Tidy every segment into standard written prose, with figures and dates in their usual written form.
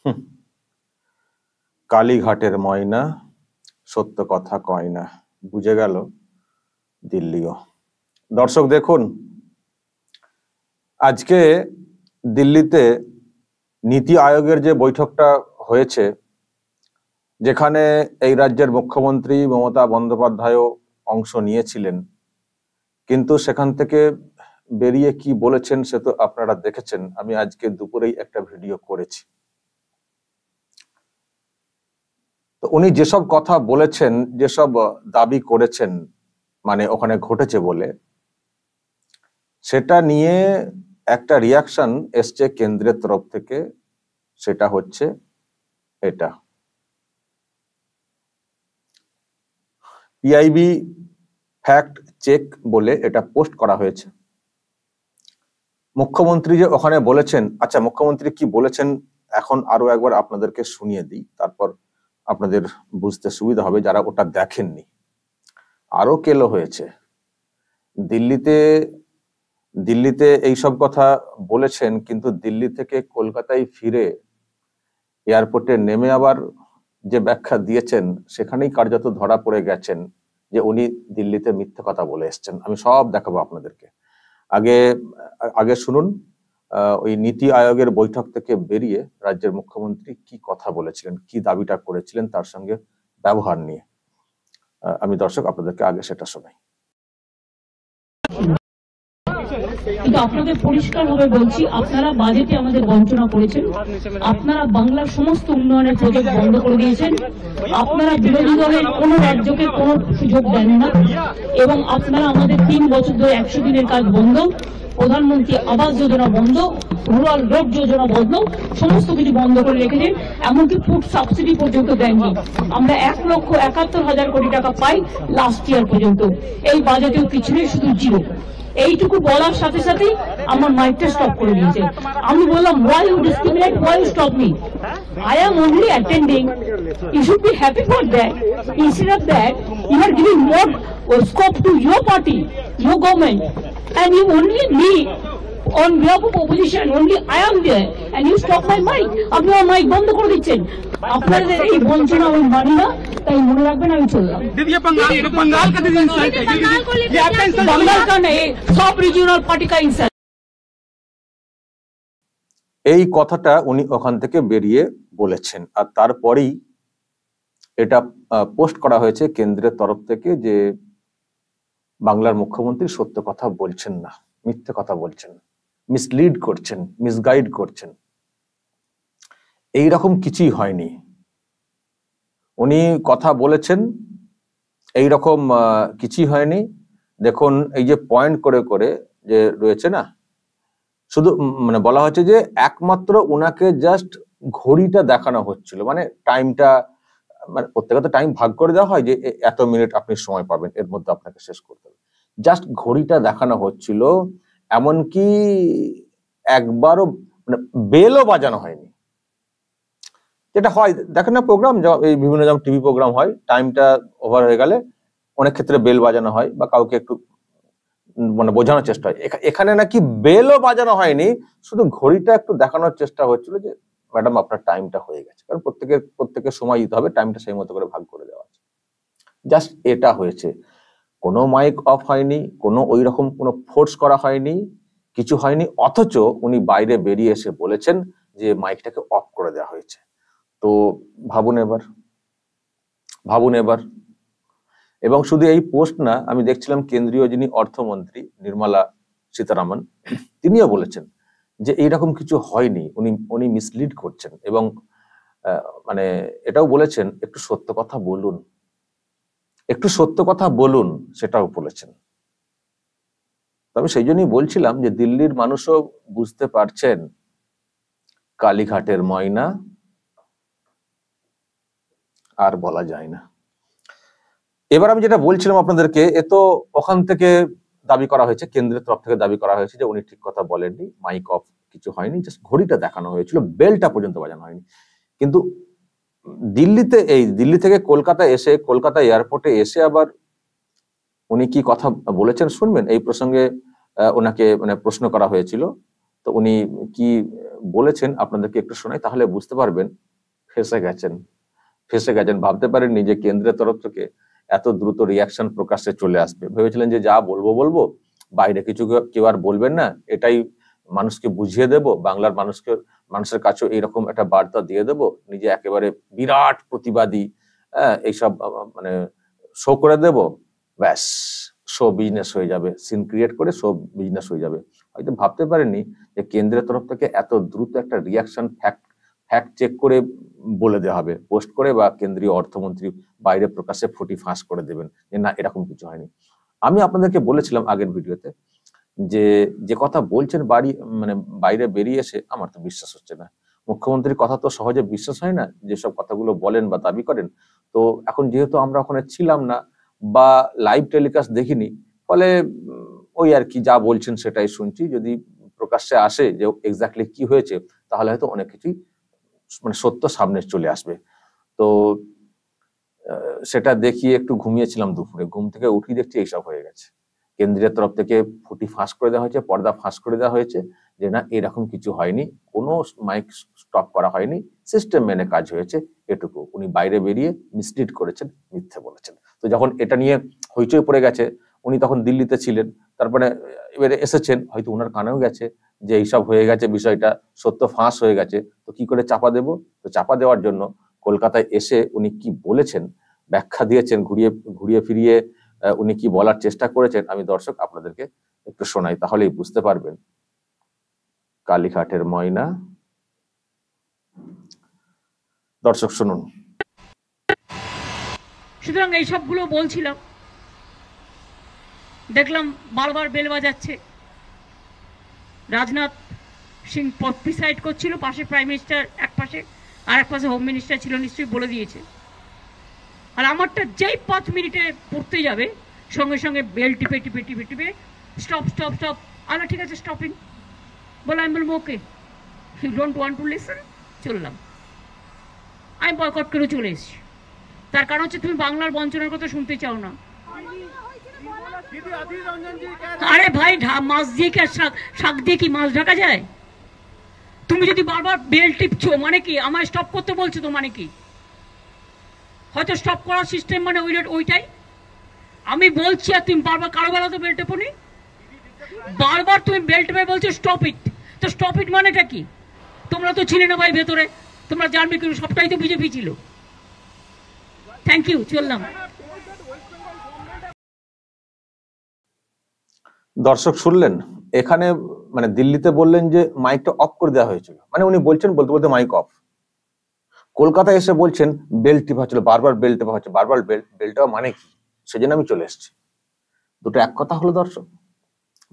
হুম, কালীঘাটের ময়না সত্য কথা কয় না, বুঝে গেল দিল্লিও। দর্শক দেখুন, আজকে দিল্লিতে নীতি আয়োগের যে বৈঠকটা হয়েছে, যেখানে এই রাজ্যের মুখ্যমন্ত্রী মমতা বন্দ্যোপাধ্যায়ও অংশ নিয়েছিলেন, কিন্তু সেখান থেকে বেরিয়ে কি বলেছেন সে তো আপনারা দেখেছেন। আমি আজকে দুপুরেই একটা ভিডিও করেছি। তো উনি যেসব কথা বলেছেন, যেসব দাবি করেছেন, মানে ওখানে ঘটেছে বলে, সেটা নিয়ে একটা রিয়াকশন এসছে কেন্দ্রের তরফ থেকে। সেটা হচ্ছে এটা, পিআইবি ফ্যাক্ট চেক বলে এটা পোস্ট করা হয়েছে। মুখ্যমন্ত্রী যে ওখানে বলেছেন, আচ্ছা মুখ্যমন্ত্রী কি বলেছেন এখন আরো একবার আপনাদেরকে শুনিয়ে দিই, তারপর আপনাদের বুঝতে সুবিধা হবে যারা ওটা দেখেননি। আরো কেলো হয়েছে দিল্লিতে এইসব কথা বলেছেন, কিন্তু দিল্লি থেকে কলকাতায় ফিরে এয়ারপোর্টে নেমে আবার যে ব্যাখ্যা দিয়েছেন, সেখানেই কার্যত ধরা পড়ে গেছেন যে উনি দিল্লিতে মিথ্যে কথা বলে এসছেন। আমি সব দেখাবো আপনাদেরকে। আগে শুনুন ওই নীতি আয়োগের বৈঠক থেকে বেরিয়ে রাজ্যের মুখ্যমন্ত্রী কি কথা বলেছিলেন, কি দাবিটা করেছিলেন তার সঙ্গে ব্যবহার নিয়ে। আমি দর্শক আপনাদেরকে আগে সেটা শোনাই। কিন্তু আপনাদের পরিষ্কার ভাবে বলছি, আপনারা বাজেটে আমাদের বঞ্চনা করেছেন, আপনারা বাংলার সমস্ত উন্নয়নের প্রজেক্ট বন্ধ করে দিয়েছেন, আপনারা বিরোধী দলের কোন রাজ্যকে কোন সুযোগ দেন না, এবং আপনারা আমাদের 3 বছর ধরে 100 দিনের কাজ বন্ধ, প্রধানমন্ত্রী আবাস যোজনা বন্ধ, রুরাল রোড যোজনা বন্ধ, সমস্ত কিছু বন্ধ করে রেখেছেন। এমনকি ফুড সাবসিডি পর্যন্ত দেননি। আমরা 1,71,000 কোটি টাকা পাই লাস্ট ইয়ার পর্যন্ত। এই বাজেটেও কিছু নেই, শুধু জিরো। এইটুকু বলার সাথে সাথেই আমার মাইকটা স্টপ করে দিয়েছে। আমি বললাম, why you discriminate, why you stop me? I am only attending. You should be happy for that. Instead of that, you are giving more scope to your party, your government, and you only me on behalf of opposition, only I am there, and you stop my mic. আপনি আমার mic বন্ধ করে দিচ্ছেন। আপনাদের এই বঞ্চনা আমি মানি না, তাই মনে রাখবেন আমি চললাম। বাংলার কারণে সব রিজিওনাল পার্টি কা ইনসাল্ট। এই কথাটা উনি ওখান থেকে বেরিয়ে বলেছেন, আর তারপরেই এটা পোস্ট করা হয়েছে কেন্দ্রের তরফ থেকে যে বাংলার মুখ্যমন্ত্রী সত্য কথা বলছেন না, মিথ্যে কথা বলছেন, মিসলিড করছেন, মিসগাইড করছেন। এইরকম কিছুই হয়নি। উনি কথা বলেছেন, এইরকম কিছুই হয়নি। দেখুন, এই যে পয়েন্ট করে করে যে রয়েছে না, শুধু মানে বলা হচ্ছে যে একমাত্র উনাকে জাস্ট ঘড়িটা দেখানো হচ্ছিল, মানে টাইমটা, মানে প্রত্যেকে তো টাইম ভাগ করে দেওয়া হয় যে এত মিনিট আপনি সময় পাবেন, এর মধ্যে আপনাকে শেষ করতে হবে। জাস্ট ঘড়িটা দেখানো হচ্ছিল, এমনকি একবারও মানে বেলও বাজানো হয়নি। যেটা হয় দেখেন না প্রোগ্রাম, এই বিভিন্ন যেমন টিভি প্রোগ্রাম হয়, টাইমটা ওভার হয়ে গেলে অনেক ক্ষেত্রে বেল বাজানো হয় বা কাউকে একটু মানে বোঝানোর চেষ্টা হয়। এখানে নাকি বেলও বাজানো হয়নি, শুধু ঘড়িটা একটু দেখানোর চেষ্টা হচ্ছিল যে ম্যাডাম আপনার টাইমটা হয়ে গেছে, কারণ প্রত্যেকের সময় দিতে হবে, টাইমটা সেই মতো করে ভাগ করে দেওয়া আছে। জাস্ট এটা হয়েছে, কোনো মাইক অফ হয়নি, কোনো ওই রকম কোনো ফোর্স করা হয়নি, কিছু হয়নি। অথচ উনি বাইরে বেরিয়ে এসে বলেছেন যে মাইকটাকে অফ করে দেওয়া হয়েছে। তো ভাবুন এবার। এবং শুধু এই পোস্ট না, আমি দেখছিলাম কেন্দ্রীয় যিনি অর্থমন্ত্রী নির্মলা সীতারামন, তিনিও বলেছেন যে এইরকম কিছু হয়নি, উনি মিসলিড করছেন। এবং মানে এটাও বলেছেন একটু সত্য কথা বলুন, সেটাও বলেছেন। তবে সেই জন্যই বলছিলাম যে দিল্লির মানুষও বুঝতে পারছেন কালীঘাটের ময়না আর বলা যায় না। এবার আমি যেটা বলছিলাম আপনাদেরকে, এ তো ওখান থেকে দাবি করা হয়েছে, কেন্দ্রের তরফ থেকে দাবি করা হয়েছে যে উনি ঠিক কথা বলেননি, মাইক অফ কিছু হয়নি, জাস্ট ঘড়িটা দেখানো হয়েছিল, বেলটা পর্যন্ত বাজানো হয়নি। কিন্তু দিল্লি থেকে কলকাতা এয়ারপোর্টে এসে আবার উনি কি কথা বলেছেন শুনবেন। এই প্রসঙ্গে ওনাকে মানে প্রশ্ন করা হয়েছিল তো উনি কি বলেছেন আপনাদেরকে একটু শোনাই, তাহলে বুঝতে পারবেন। ফেসে গেছেন, ভাবতে পারেননি যে কেন্দ্রের তরফ থেকে এত দ্রুত রিয়াকশন প্রকাশ্যে চলে আসবে। ভেবেছিলেন যে যা বলবো বাইরে কিছু কেউ আর বলবেন না, এটাই মানুষকে বুঝিয়ে দেব, বাংলার মানুষের কাছেও এইরকম একটা বার্তা দিয়ে দেব, নিজে একেবারে বিরাট প্রতিবাদী এইসব মানে শো করে দেব, ব্যাস শো বিজনেস হয়ে যাবে, সিন ক্রিয়েট করে শো বিজনেস হয়ে যাবে। হয়তো ভাবতে পারেননি যে কেন্দ্রের তরফ থেকে এত দ্রুত একটা রিয়াকশন ফ্যাক্ট চেক করে বলে দেওয়া হবে, পোস্ট করে, বা কেন্দ্রীয় অর্থমন্ত্রী বাইরে প্রকাশ্যে ফুটি ফাঁস করে দেবেন যে না এরকম কিছু হয়নি। আমি আপনাদেরকে বলেছিলাম আগের ভিডিওতে যে কথা বলছেন বাইরে বেরিয়ে এসে আমার তো বিশ্বাস হচ্ছে না। মুখ্যমন্ত্রীর কথা তো সহজে বিশ্বাস হয় না, যেসব কথাগুলো বলেন বা দাবি করেন। তো এখন যেহেতু আমরা ওখানে ছিলাম না বা লাইভ টেলিকাস্ট দেখিনি, ফলে ওই আর কি যা বলছেন সেটাই শুনছি। যদি প্রকাশ্যে আসে যে এক্স্যাক্টলি কি হয়েছে, তাহলে হয়তো অনেক কিছুই সত্য সামনে চলে আসবে। তো সেটা দেখিয়ে একটু ঘুমিয়েছিলাম দুপুরে, ঘুম থেকে উঠি দেখছি এইসব হয়ে গেছে। কেন্দ্রের তরফ থেকে ফুটি ফাঁস করে দেওয়া হয়েছে, পর্দা ফাঁস করে দেওয়া হয়েছে যে না এরকম কিছু হয়নি, কোনো মাইক স্টপ করা হয়নি, সিস্টেম মেনে কাজ হয়েছে, এটুকু। উনি বাইরে বেরিয়ে মিসলিড করেছেন, মিথ্যে বলেছেন। তো যখন এটা নিয়ে হইচই পড়ে গেছে, উনি তখন দিল্লিতে ছিলেন, তারপরে এবারে এসেছেন, হয়তো উনার কানেও গেছে যে এইসব হয়ে গেছে, বিষয়টা সত্য ফাঁস হয়ে গেছে, তো কি করে চাপা দেব। তো চাপা দেওয়ার জন্য কলকাতায় এসে উনি কি বলেছেন, ব্যাখ্যা দিয়েছেন, ঘুরিয়ে ফিরিয়ে উনি কি বলার চেষ্টা করেছেন, আমি দর্শক আপনাদেরকে একটু শোনাই, তাহলেই বুঝতে পারবেন। কালীঘাটের ময়না, দর্শক শুনুন। সুতরাং এই সবগুলো বলছিলাম, দেখলাম বারবার বেল বাজাচ্ছে। রাজনাথ সিং প্রিসাইড করছিল, পাশে প্রাইম মিনিস্টার এক পাশে, আর এক পাশে হোম মিনিস্টার ছিল, নিশ্চয়ই বলে দিয়েছে। আর আমারটা যেই 5 মিনিটে পড়তে যাবে, সঙ্গে সঙ্গে বেল টিপে টিপে টিপে টিপে স্টপ স্টপ স্টপ। আলা ঠিক আছে, স্টপিং বলে আমি বলবো okay, you don't want to listen, চললাম। আমি বয়কট করে চলে এসেছি। তার কারণ হচ্ছে তুমি বাংলার বঞ্চনার কথা শুনতে চাও না। আরে ভাই, মাছ দিয়ে কি শাক দিয়ে কি মাছ ঢাকা যায়? তুমি যদি বারবার বেল টিপছো মানে কি? আমায় স্টপ করতে বলছো তো মানে কি? হয়তো স্টপ করার সিস্টেম মানে ওইটাই। আমি বলছি আর তুমি বারবার কারো বেলা তো বেল টেপোনি, বারবার তুমি বেল টেপে বলছো স্টপ ইট। তো স্টপ ইট মানেটা কি? তোমরা তো ছিলে না ভাই ভেতরে, তোমরা জানবে কিন্তু সবটাই তো বিজেপি ছিল। থ্যাংক ইউ, চললাম। দর্শক শুনলেন, এখানে দিল্লিতে বললেন যে মাইকটা অফ করে দেওয়া হয়েছিল, উনি বলছেন বলতে বলতে মাইক অফ। কলকাতায় এসে বলছেন বেল টিপা হচ্ছিল, বারবার বেল টেপা হচ্ছে, বারবার বেলটা মানে কি, সেজন্য আমি চলে এসেছি। দুটো এক কথা হলো দর্শক,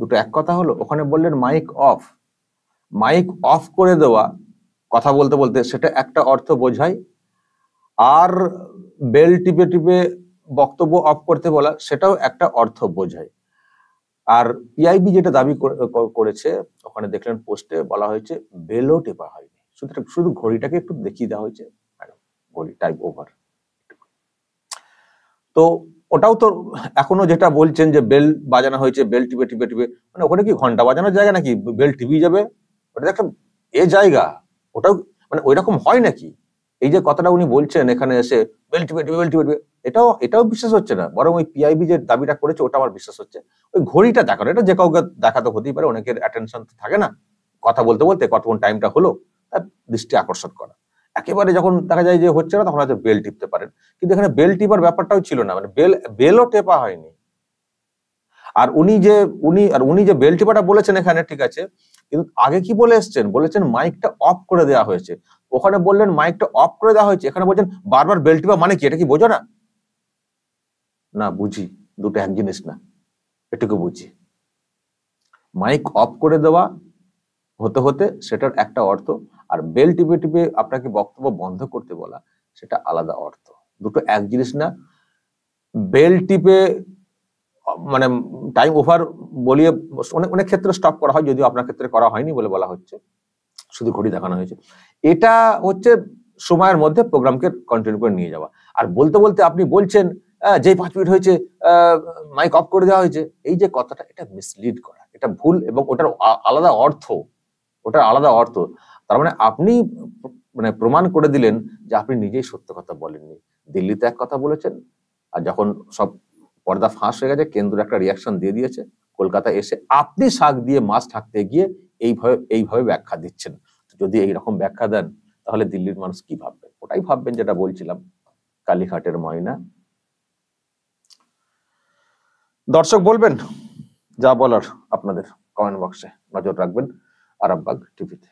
দুটো এক কথা হলো। ওখানে বললেন মাইক অফ, মাইক অফ করে দেওয়া কথা বলতে বলতে, সেটা একটা অর্থ বোঝায়, আর বেল টিপে টিপে বক্তব্য অফ করতে বলা সেটাও একটা অর্থ বোঝায়। আর পিআইবি যেটা দাবি করেছে, ওখানে দেখলেন পোস্টে বলা হয়েছে বেলও টেপা হয়নি, শুধু ঘড়িটাকে একটু দেখিয়ে দেওয়া হয়েছে, ঘড়ি টাইম ওভার। তো ওটাও তো এখনো যেটা বলছেন যে বেল বাজানো হয়েছে, বেল টিপে টিপে টিপে, ওখানে কি ঘন্টা বাজানোর জায়গা নাকি বেল টিপি যাবে? ওটা একটা জায়গা, ওটাও ওই রকম হয় নাকি? এই যে কথাটা উনি বলছেন এখানে এসে বেল টিপে টিপে বেল টিপে টিপে, এটাও বিশ্বাস হচ্ছে না, বরং ওই পিআইবি যে দাবিটা করেছে ওটা আমার বিশ্বাস হচ্ছে। ওই ঘড়িটা দেখানো, এটা যে কাউকে দেখাতে হতেই পারে, অনেকের অ্যাটেনশন তো থাকে না, কথা বলতে বলতে কতক্ষণ টাইমটা হলো তার দৃষ্টি আকর্ষণ করা। একেবারে যখন দেখা যায় যে হচ্ছে না, তখন হয়তো বেল টিপতে পারেন, কিন্তু এখানে বেল টিপার ব্যাপারটাও ছিল না, বেলও টেপা হয়নি। আর উনি যে বেল টিপাটা বলেছেন এখানে, ঠিক আছে, কিন্তু আগে কি বলে এসছেন, বলেছেন মাইকটা অফ করে দেওয়া হয়েছে। ওখানে বললেন মাইকটা অফ করে দেওয়া হয়েছে, এখানে বলছেন বারবার বেল টিপা মানে কি? এটা কি বোঝো না? না, বুঝি, দুটো এক জিনিস না, এটুকু বুঝি। মাইক অফ করে দেওয়া হতে হতে সেটার একটা অর্থ, আর বেল টিপে টিপে আপনাকে বক্তব্য বন্ধ করতে বলা সেটা আলাদা অর্থ, দুটো এক জিনিস না। বেল টিপে টাইম ওভার বলিয়ে অনেক ক্ষেত্রে স্টপ করা হয়, যদিও আপনার ক্ষেত্রে করা হয়নি বলে বলা হচ্ছে, শুধু ঘড়ি দেখানো হয়েছে। এটা হচ্ছে সময়ের মধ্যে প্রোগ্রামকে কন্টিনিউ করে নিয়ে যাওয়া। আর বলতে বলতে আপনি বলছেন যেই 5 মিনিট হয়েছে মাইক অফ করে দেওয়া হয়েছে, এই যে কথাটা, এটা মিসলিড করা, এটা ভুল, এবং ওটার আলাদা অর্থ, ওটা আলাদা অর্থ। তার মানে আপনি মানে প্রমাণ করে দিলেন যে আপনি নিজেই সত্য কথা বলেননি। দিল্লিতে এক কথা বলেছেন, আর যখন সব পর্দা ফাঁস হয়ে গেছে, কেন্দ্র একটা রিয়াকশন দিয়ে দিয়েছে, কলকাতা এসে আপনি শাক দিয়ে মাছ ঢাকতে গিয়ে এইভাবে ব্যাখ্যা দিচ্ছেন। যদি এইরকম ব্যাখ্যা দেন তাহলে দিল্লির মানুষ কি ভাববেন? ওটাই ভাববেন যেটা বলছিলাম, কালীঘাটের ময়না। দর্শক বলবেন যা বলার আপনাদের, কমেন্ট বক্সে নজর রাখবেন আরামবাগ টিভিতে।